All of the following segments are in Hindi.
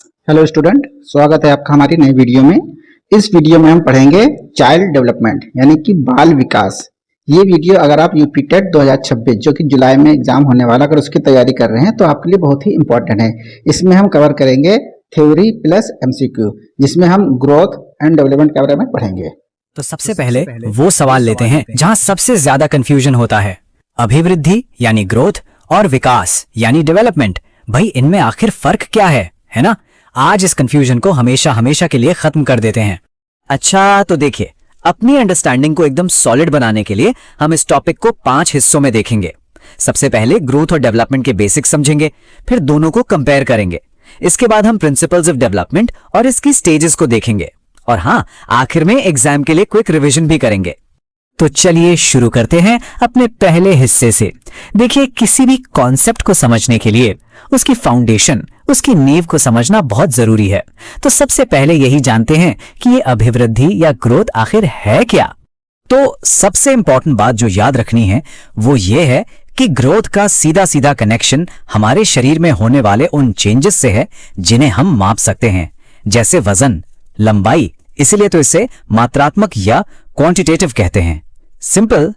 हेलो स्टूडेंट, स्वागत है आपका हमारी नई वीडियो में। इस वीडियो में हम पढ़ेंगे चाइल्ड डेवलपमेंट यानी कि बाल विकास। ये वीडियो अगर आप यूपी टेट 2026 जो कि जुलाई में एग्जाम होने वाला, अगर उसकी तैयारी कर रहे हैं तो आपके लिए बहुत ही इंपॉर्टेंट है। इसमें हम कवर करेंगे थ्योरी प्लस एमसीक्यू, जिसमें हम ग्रोथ एंड डेवलपमेंट के बारे में पढ़ेंगे। तो सबसे पहले वो सवाल लेते हैं जहां सबसे ज्यादा कंफ्यूजन होता है, अभिवृद्धि यानी ग्रोथ और विकास यानी डेवलपमेंट। भाई इनमें आखिर फर्क क्या है ना? आज इस कंफ्यूजन को हमेशा हमेशा के लिए खत्म कर देते हैं। अच्छा तो देखिए, अपनी अंडरस्टैंडिंग को एकदम सॉलिड बनाने के लिए हम इस टॉपिक को 5 हिस्सों में देखेंगे। सबसे पहले ग्रोथ और डेवलपमेंट के बेसिक्स समझेंगे, फिर दोनों को कंपेयर करेंगे। इसके बाद हम प्रिंसिपल्स ऑफ डेवलपमेंट और इसकी स्टेजेस को देखेंगे, और हाँ, आखिर में एग्जाम के लिए क्विक रिवीजन भी करेंगे। तो चलिए शुरू करते हैं अपने पहले हिस्से से। देखिए, किसी भी कॉन्सेप्ट को समझने के लिए उसकी फाउंडेशन, उसकी नींव को समझना बहुत जरूरी है। तो सबसे पहले यही जानते हैं कि ये अभिवृद्धि या ग्रोथ आखिर है क्या। तो सबसे इंपॉर्टेंट बात जो याद रखनी है वो ये है कि ग्रोथ का सीधा सीधा कनेक्शन हमारे शरीर में होने वाले उन चेंजेस से है जिन्हें हम माप सकते हैं, जैसे वजन, लंबाई। इसीलिए तो इसे मात्रात्मक या क्वांटिटेटिव कहते हैं। सिंपल।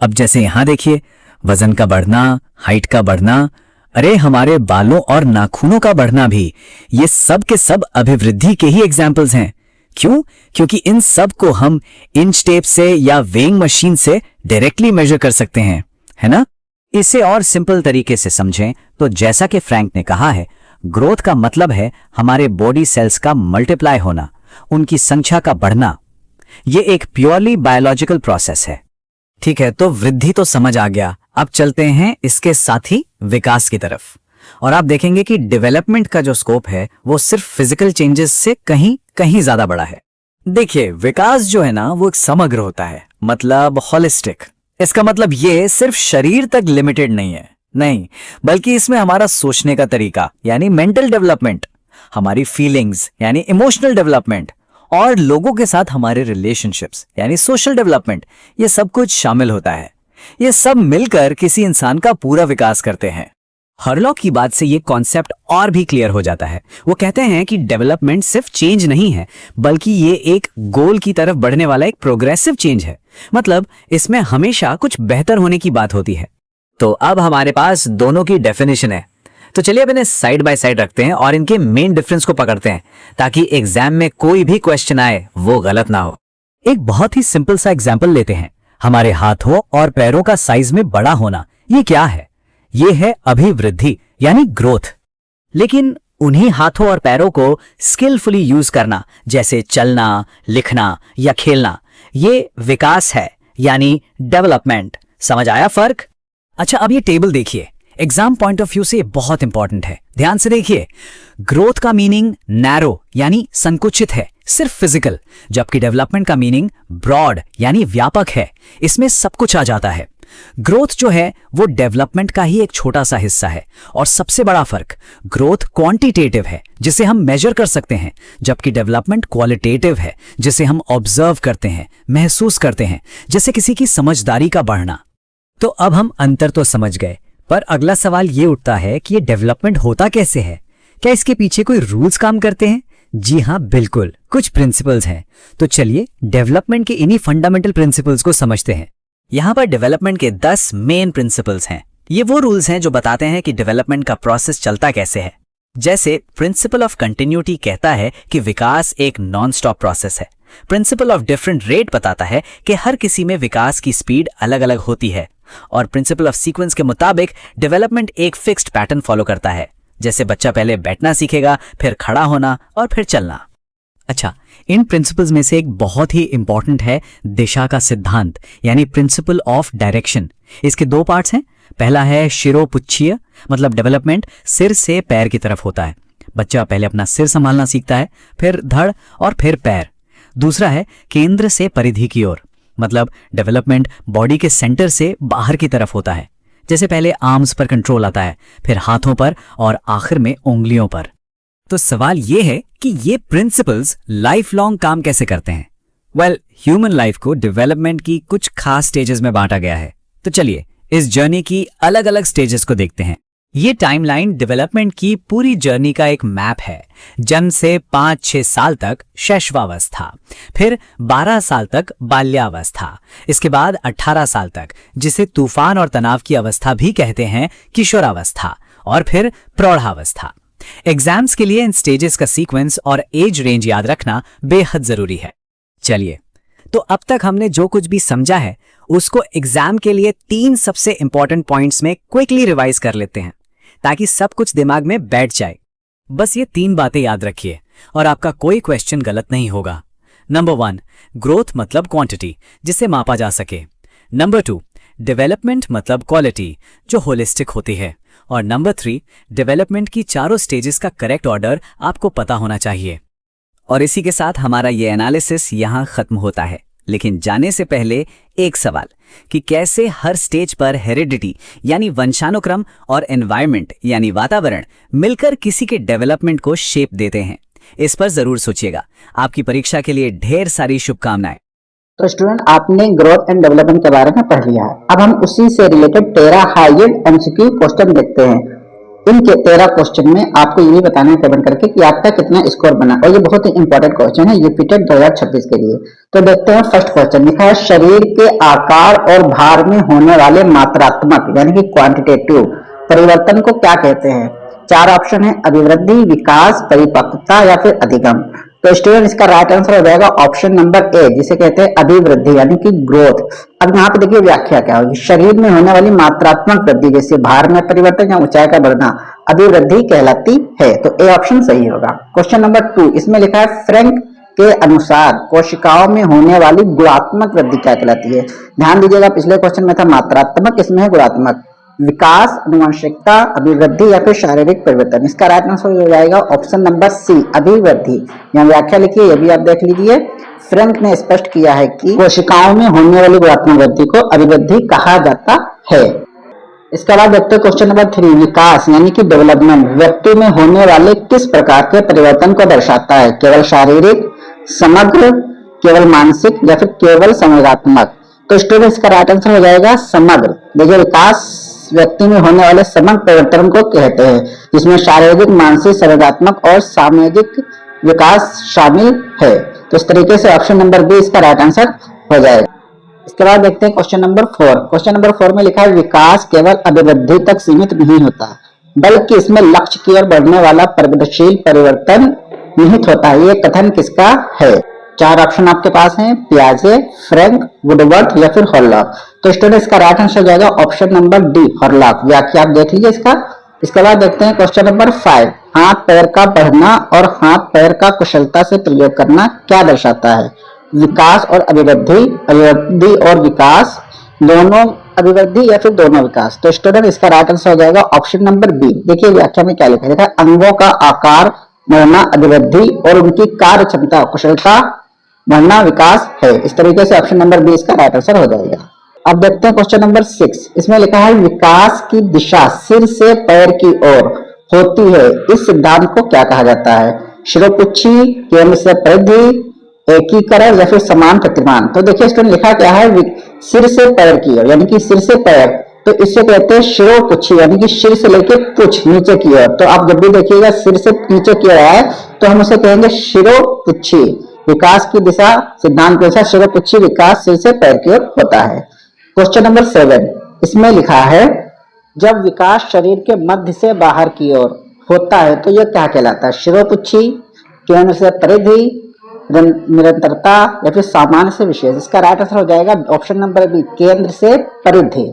अब जैसे यहां देखिए, वजन का बढ़ना, हाइट का बढ़ना, अरे हमारे बालों और नाखूनों का बढ़ना भी, ये सब के सब अभिवृद्धि के ही एग्जाम्पल्स हैं। क्यों? क्योंकि इन सब को हम इंच टेप से या वेइंग मशीन से डायरेक्टली मेजर कर सकते हैं, है ना? इसे और सिंपल तरीके से समझें तो जैसा कि फ्रैंक ने कहा है, ग्रोथ का मतलब है हमारे बॉडी सेल्स का मल्टीप्लाई होना, उनकी संख्या का बढ़ना। ये एक प्योरली बायोलॉजिकल प्रोसेस है। ठीक है, तो वृद्धि तो समझ आ गया। अब चलते हैं इसके साथ ही विकास की तरफ, और आप देखेंगे कि डेवलपमेंट का जो स्कोप है वो सिर्फ फिजिकल चेंजेस से कहीं कहीं ज्यादा बड़ा है। देखिए, विकास जो है ना वो एक समग्र होता है, मतलब होलिस्टिक। इसका मतलब ये सिर्फ शरीर तक लिमिटेड नहीं है, नहीं, बल्कि इसमें हमारा सोचने का तरीका यानी मेंटल डेवलपमेंट, हमारी फीलिंग्स यानी इमोशनल डेवलपमेंट, और लोगों के साथ हमारे रिलेशनशिप्स यानी सोशल डेवलपमेंट, ये सब कुछ शामिल होता है। ये सब मिलकर किसी इंसान का पूरा विकास करते हैं। हरलॉक की बात से ये कॉन्सेप्ट और भी क्लियर हो जाता है। वो कहते हैं कि डेवलपमेंट सिर्फ चेंज नहीं है, बल्कि ये एक गोल की तरफ बढ़ने वाला एक प्रोग्रेसिव चेंज है। मतलब इसमें हमेशा कुछ बेहतर होने की बात होती है। तो अब हमारे पास दोनों की डेफिनेशन है, तो चलिए अब इन्हें साइड बाय साइड रखते हैं और इनके मेन डिफरेंस को पकड़ते हैं, ताकि एग्जाम में कोई भी क्वेश्चन आए वो गलत ना हो। एक बहुत ही सिंपल सा एग्जाम्पल लेते हैं, हमारे हाथों और पैरों का साइज में बड़ा होना। ये क्या है? ये है अभिवृद्धि यानी ग्रोथ। लेकिन उन्हीं हाथों और पैरों को स्किलफुली यूज करना, जैसे चलना, लिखना या खेलना, ये विकास है यानी डेवलपमेंट। समझ आया फर्क? अच्छा, अब ये टेबल देखिए, एग्जाम पॉइंट ऑफ व्यू से बहुत इंपॉर्टेंट है। ध्यान से देखिए, ग्रोथ का मीनिंग नैरो यानी संकुचित है, सिर्फ फिजिकल, जबकि डेवलपमेंट का मीनिंग ब्रॉड यानी व्यापक है, इसमें सब कुछ आ जाता है। ग्रोथ जो है वो डेवलपमेंट का ही एक छोटा सा हिस्सा है। और सबसे बड़ा फर्क, ग्रोथ क्वांटिटेटिव है जिसे हम मेजर कर सकते हैं, जबकि डेवलपमेंट क्वालिटेटिव है जिसे हम ऑब्जर्व करते हैं, महसूस करते हैं, जैसे किसी की समझदारी का बढ़ना। तो अब हम अंतर तो समझ गए, पर अगला सवाल ये उठता है कि ये डेवलपमेंट होता कैसे है? क्या इसके पीछे कोई रूल्स काम करते हैं? जी हाँ, बिल्कुल, कुछ प्रिंसिपल्स हैं। तो चलिए डेवलपमेंट के इन्हीं फंडामेंटल प्रिंसिपल्स को समझते हैं। यहां पर डेवलपमेंट के 10 मेन प्रिंसिपल्स हैं। ये वो रूल्स हैं जो बताते हैं कि डेवलपमेंट का प्रोसेस चलता कैसे है। जैसे प्रिंसिपल ऑफ कंटिन्यूटी कहता है कि विकास एक नॉन स्टॉप प्रोसेस है। प्रिंसिपल ऑफ डिफरेंट रेट बताता है कि हर किसी में विकास की स्पीड अलग अलग होती है। और प्रिंसिपल ऑफ सीक्वेंस के मुताबिक डेवलपमेंट एक फिक्स्ड पैटर्न फॉलो करता है, जैसे बच्चा पहले बैठना सीखेगा, फिर खड़ा होना और फिर चलना। अच्छा, इन प्रिंसिपल्स में से एक बहुत ही इंपॉर्टेंट है दिशा का सिद्धांत यानी प्रिंसिपल ऑफ डायरेक्शन। इसके 2 पार्ट्स हैं। पहला है शिरोपुच्छीय, मतलब डेवलपमेंट सिर से पैर की तरफ होता है। बच्चा पहले अपना सिर संभालना सीखता है, फिर धड़ और फिर पैर। दूसरा है केंद्र से परिधि की ओर, मतलब डेवलपमेंट बॉडी के सेंटर से बाहर की तरफ होता है। जैसे पहले आर्म्स पर कंट्रोल आता है, फिर हाथों पर और आखिर में उंगलियों पर। तो सवाल ये है कि ये प्रिंसिपल्स लाइफ लॉन्ग काम कैसे करते हैं? वेल, ह्यूमन लाइफ को डेवलपमेंट की कुछ खास स्टेजेस में बांटा गया है। तो चलिए इस जर्नी की अलग अलग स्टेजेस को देखते हैं। ये टाइमलाइन डेवलपमेंट की पूरी जर्नी का एक मैप है। जन्म से 5-6 साल तक शैशवावस्था, फिर 12 साल तक बाल्यावस्था, इसके बाद 18 साल तक, जिसे तूफान और तनाव की अवस्था भी कहते हैं, किशोरावस्था, और फिर प्रौढ़ावस्था। एग्जाम्स के लिए इन स्टेजेस का सीक्वेंस और एज रेंज याद रखना बेहद जरूरी है। चलिए, तो अब तक हमने जो कुछ भी समझा है उसको एग्जाम के लिए 3 सबसे इंपॉर्टेंट पॉइंट्स में क्विकली रिवाइज कर लेते हैं, ताकि सब कुछ दिमाग में बैठ जाए। बस ये 3 बातें याद रखिए और आपका कोई क्वेश्चन गलत नहीं होगा। नंबर 1, ग्रोथ मतलब क्वांटिटी, जिसे मापा जा सके। नंबर 2, डेवलपमेंट मतलब क्वालिटी, जो होलिस्टिक होती है। और नंबर 3, डेवलपमेंट की चारों स्टेजेस का करेक्ट ऑर्डर आपको पता होना चाहिए। और इसी के साथ हमारा ये एनालिसिस यहाँ खत्म होता है। लेकिन जाने से पहले एक सवाल कि कैसे हर स्टेज पर हेरिडिटी यानी वंशानुक्रम और एनवायरनमेंट यानी वातावरण मिलकर किसी के डेवलपमेंट को शेप देते हैं। इस पर जरूर सोचिएगा। आपकी परीक्षा के लिए ढेर सारी शुभकामनाएं। तो स्टूडेंट, आपने ग्रोथ एंड डेवलपमेंट के बारे में पढ़ लिया है। अब हम उसी से related 13 high yield MCQ question देखते हैं। इनके 13 क्वेश्चन में आपको ये बताना है कमेंट करके कि आपका कितना स्कोर बना, और ये बहुत ही इंपॉर्टेंट क्वेश्चन है यूपीटेट 2026 के लिए। तो देखते हैं फर्स्ट क्वेश्चन। लिखा है शरीर के आकार और भार में होने वाले मात्रात्मक यानी कि क्वांटिटेटिव परिवर्तन को क्या कहते हैं। 4 ऑप्शन है, अभिवृद्धि, विकास, परिपक्वता या फिर अधिगम। तो स्टूडेंट, इसका राइट आंसर हो जाएगा ऑप्शन नंबर ए, जिसे कहते हैं अभिवृद्धि यानी कि ग्रोथ। अब यहाँ पे देखिए व्याख्या क्या होगी। शरीर में होने वाली मात्रात्मक वृद्धि, जैसे भार में परिवर्तन या ऊंचाई का बढ़ना, अभिवृद्धि कहलाती है। तो ए ऑप्शन सही होगा। क्वेश्चन नंबर 2, इसमें लिखा है फ्रैंक के अनुसार कोशिकाओं में होने वाली गुणात्मक वृद्धि क्या कहलाती है। ध्यान दीजिएगा, पिछले क्वेश्चन में था मात्रात्मक, इसमें है गुणात्मक। विकास, अनुवंशिकता, अभिवृद्धि या फिर शारीरिक परिवर्तन। इसका राइट आंसर हो जाएगा ऑप्शन नंबर सी, अभिवृद्धि। यहाँ व्याख्या लिखिए, ये भी आप देख लीजिए। फ्रैंक ने स्पष्ट किया है कि कोशिकाओं में होने वाली गुणात्मक वृद्धि को अभिवृद्धि कहा जाता है। इसके बाद देखते हैं क्वेश्चन नंबर 3, विकास यानी कि डेवलपमेंट व्यक्ति में होने वाले किस प्रकार के परिवर्तन को दर्शाता है। केवल शारीरिक, समग्र, केवल मानसिक या फिर केवल संवेगात्मक। तो स्टूडेंट, इसका राइट आंसर हो जाएगा समग्र। देखिए, विकास व्यक्ति में होने वाले समग्र परिवर्तन को कहते हैं, जिसमें शारीरिक, मानसिक, संवेगात्मक और सामाजिक विकास शामिल है। तो इस तरीके से ऑप्शन नंबर बी इसका राइट आंसर हो जाएगा। इसके बाद देखते हैं क्वेश्चन नंबर 4। क्वेश्चन नंबर 4 में लिखा है विकास केवल अभिवृद्धि तक सीमित नहीं होता, बल्कि इसमें लक्ष्य की ओर बढ़ने वाला प्रगतिशील परिवर्तन निहित होता है। ये कथन किसका है। 4 ऑप्शन आपके पास हैं, पियाजे, फ्रैंक, वुडवर्थ या फिर हॉरलॉक। तो स्टूडेंट, इसका राइट आंसर जाएगा ऑप्शन नंबर डी, हॉरलॉक। व्याख्या आप देख लीजिए इसका। इसके बाद देखते हैं क्वेश्चन नंबर 5, हाथ पैर का बढ़ना और हाथ पैर का कुशलता से प्रयोग करना क्या दर्शाता है। विकास और अभिवृद्धि, अभिवृद्धि और विकास, दोनों अभिवृद्धि या फिर दोनों विकास। तो स्टूडेंट, इसका राइट आंसर हो जाएगा ऑप्शन नंबर बी। देखिए व्याख्या में क्या लिखा है, अंगों का आकार बढ़ना अभिवृद्धि और उनकी कार्य क्षमता, कुशलता बढ़ना विकास है। इस तरीके से ऑप्शन नंबर बी इसका राइट आंसर हो जाएगा। अब देखते हैं क्वेश्चन नंबर 6। इसमें लिखा है विकास की दिशा सिर से पैर की ओर होती है, इस सिद्धांत को क्या कहा जाता है। शिरोपुच्छी, केंद्र से परिधि, एकीकरण या फिर समान प्रतिमान। तो देखिए स्टूडेंट, लिखा क्या है सिर से पैर की ओर यानी कि सिर से पैर, तो इससे कहते हैं शिरोपुच्छी यानी कि सिर से लेकर पुच्छ नीचे की ओर। तो आप जब भी देखिएगा सिर से नीचे की ओर आए तो हम उसे कहेंगे शिरोपुच्छी। विकास की दिशा सिद्धांत के अनुसार शिरोपुच्छी विकास सिर से पैर की ओर होता है। क्वेश्चन नंबर 7, इसमें लिखा है जब विकास शरीर के मध्य से बाहर की ओर होता है तो यह क्या कहलाता है। शिरोपुच्छी, केंद्र से परिधि, निरंतरता या फिर सामान्य से विशेष। इसका राइट आंसर हो जाएगा ऑप्शन नंबर बी, केंद्र से परिधि।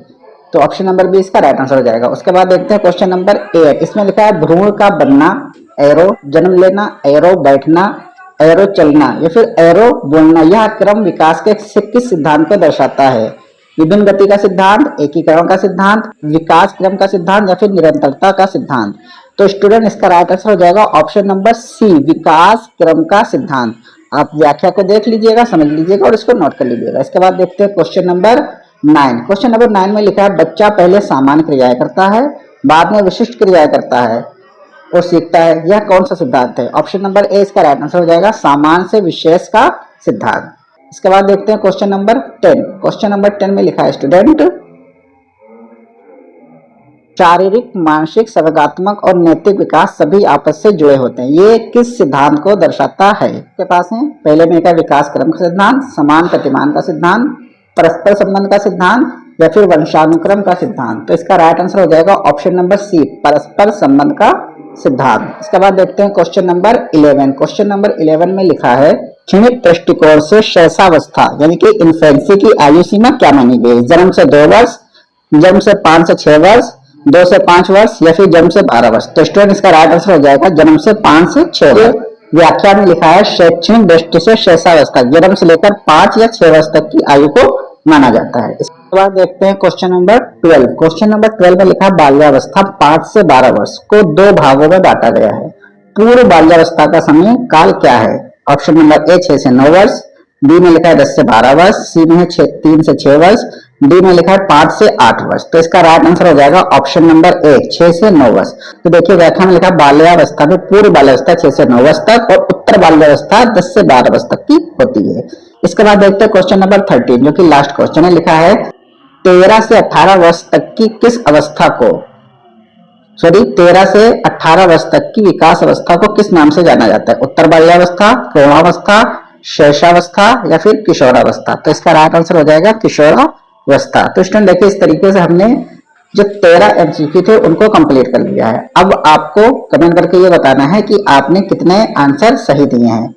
तो ऑप्शन नंबर बी इसका राइट आंसर हो जाएगा। उसके बाद देखते हैं क्वेश्चन नंबर 8। इसमें लिखा है भ्रूण का बनना, एरो जन्म लेना, एरो बैठना, एरो चलना या फिर एरो बोलना, यह क्रम विकास के किस सिद्धांत को दर्शाता है। विभिन्न गति का सिद्धांत, एकीकरण का सिद्धांत, विकास क्रम का सिद्धांत या फिर निरंतरता का सिद्धांत। तो स्टूडेंट, इसका राइट आंसर हो जाएगा ऑप्शन नंबर सी, विकास क्रम का सिद्धांत। आप व्याख्या को देख लीजिएगा, समझ लीजिएगा और इसको नोट कर लीजिएगा। इसके बाद देखते हैं क्वेश्चन नंबर 9। क्वेश्चन नंबर 9 में लिखा है बच्चा पहले सामान्य क्रियाएं करता है, बाद में विशिष्ट क्रियाएं करता है और सीखता है। यह कौन सा सिद्धांत है। ऑप्शन नंबर ए इसका राइट आंसर हो जाएगा सामान्य से विशेष का सिद्धांत। इसके बाद देखते हैं क्वेश्चन नंबर 10। क्वेश्चन नंबर 10 में लिखा है स्टूडेंट शारीरिक, मानसिक, संवेगात्मक और नैतिक विकास सभी आपस से जुड़े होते हैं। ये किस सिद्धांत को दर्शाता है? के पास है पहले में लिखा विकास क्रम का सिद्धांत, समान प्रतिमान का सिद्धांत, परस्पर संबंध का सिद्धांत या फिर वंशानुक्रम का सिद्धांत। तो इसका राइट आंसर हो जाएगा ऑप्शन नंबर सी, परस्पर संबंध का सिद्धांत। इसके बाद देखते हैं क्वेश्चन नंबर 11। क्वेश्चन नंबर 11 में लिखा है क्षणिक दृष्टिकोण से शैशवावस्था यानी कि इन्फेंसी की आयु सीमा क्या मानी गई? जन्म से 2 वर्ष, जन्म से 5 से 6 वर्ष, 2 से 5 वर्ष या फिर जन्म से 12 वर्ष। तो स्टूडेंट इसका राइट आंसर हो जाएगा जन्म से 5 से 6 वर्ष। व्याख्या में लिखा है शैक्षणिक दृष्टि से शैशवावस्था जन्म से लेकर 5 या 6 वर्ष तक की आयु को माना जाता है। इसके बाद देखते हैं क्वेश्चन नंबर 12। क्वेश्चन नंबर 12 में लिखा बाल्यावस्था 5 से 12 वर्ष को 2 भागों में बांटा गया है। पूर्व बाल्यावस्था का समय काल क्या है? ऑप्शन नंबर ए 6 से 9 वर्ष, बी में लिखा है 10 से 12 वर्ष, सी में है 3 से 6 वर्ष, डी में लिखा है 5 से 8 वर्ष। तो इसका राइट आंसर हो जाएगा ऑप्शन नंबर ए 6 से 9 वर्ष। तो देखिए व्याख्या में लिखा बाल्यावस्था में पूर्व बाल्यावस्था 6 से 9 वर्ष तक और उत्तर बाल्यावस्था 10 से 12 वर्ष तक की होती है। इसके बाद देखते हैं क्वेश्चन नंबर 13 जो कि लास्ट क्वेश्चन है। लिखा है 13 से 18 वर्ष तक की किस अवस्था को 13 से 18 वर्ष तक की विकास अवस्था को किस नाम से जाना जाता है? उत्तर बाल्यावस्था, प्रौढ़ावस्था, शैशवावस्था या फिर किशोरावस्था। तो इसका राइट आंसर हो जाएगा किशोरावस्था। तो स्टूडेंट देखिए इस तरीके से हमने जो 13 एमसीक्यू थे उनको कंप्लीट कर लिया है। अब आपको कमेंट करके ये बताना है कि आपने कितने आंसर सही दिए हैं।